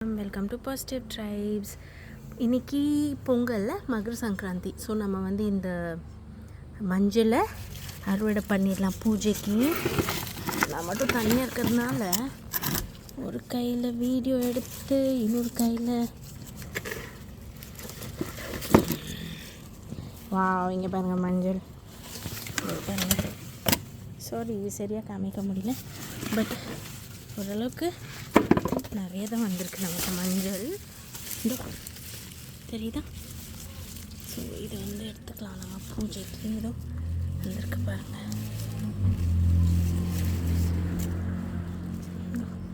Welcome to positive tribes. இன்றைக்கி பொங்கலில் மகர Sankranti. So நம்ம இந்த மஞ்சளை அறுவடை பண்ணிடலாம் பூஜைக்கு. நான் மட்டும் தனியாக இருக்கிறதுனால ஒரு கையில் வீடியோ எடுத்து இன்னொரு கையில் இங்கே பாருங்கள் மஞ்சள் பாருங்கள். சாரி சரியாக காமிக்க முடியல, பட் ஓரளவுக்கு நிறைய தான் வந்திருக்கு நமக்கு மஞ்சள். இதோ தெரியுதா? ஸோ இது எடுத்துக்கலாம் நம்ம பூஜைக்கு. ஏதோ வந்திருக்கு பாருங்கள்,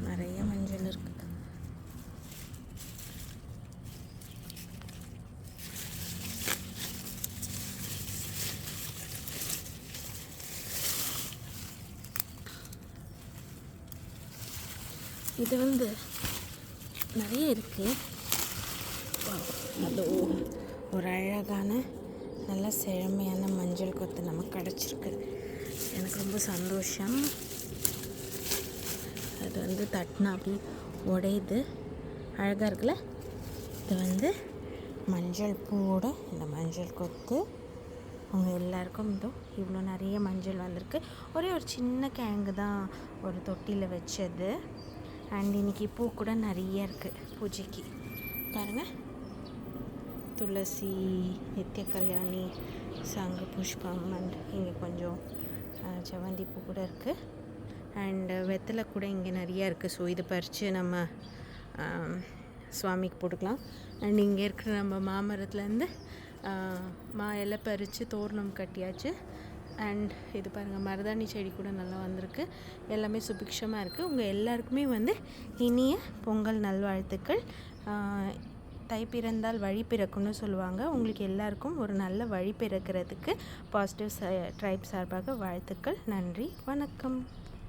நிறைய மஞ்சள் இருக்குது. இது நிறைய இருக்குது. அது ஒரு அழகான நல்ல செழுமையான மஞ்சள் கொத்து நமக்கு கிடச்சிருக்கு. எனக்கு ரொம்ப சந்தோஷம். அது தட்டினா அப்படி உடையுது, அழகாக இருக்குல்ல. இது மஞ்சள் பூவோட இந்த மஞ்சள் கொத்து அவங்க எல்லாருக்கும் இவ்வளோ நிறைய மஞ்சள் வந்திருக்கு. ஒரே ஒரு சின்ன கிழங்கு தான் ஒரு தொட்டியில் வச்சது. அண்ட் இன்றைக்கி பூ கூட நிறைய இருக்குது பூஜைக்கு. பாருங்கள், துளசி, நித்திய கல்யாணி, சங்கு புஷ்பம், அண்ட் இங்கே கொஞ்சம் செவந்தி பூ கூட இருக்குது. அண்டு வெத்தலை கூட இங்கே நிறையா இருக்குது. ஸோ இது பறித்து நம்ம சுவாமிக்கு போட்டுக்கலாம். அண்ட் இங்கே இருக்கிற நம்ம மாமரத்துலேருந்து மா எல்லாம் பறித்து தோரணம் கட்டியாச்சு. அண்ட் இது பாருங்கள், மருதாணி செடி கூட நல்லா வந்திருக்கு. எல்லாமே சுபிக்ஷமாக இருக்குது. உங்கள் எல்லாருக்குமே இனிய பொங்கல் நல்வாழ்த்துக்கள். தை பிறந்தால் வழி பிறக்கும்னு சொல்லுவாங்க. உங்களுக்கு எல்லாருக்கும் ஒரு நல்ல வழி பிறக்கிறதுக்கு பாசிட்டிவ் ட்ரைப் சார்பாக வாழ்த்துக்கள். நன்றி, வணக்கம்.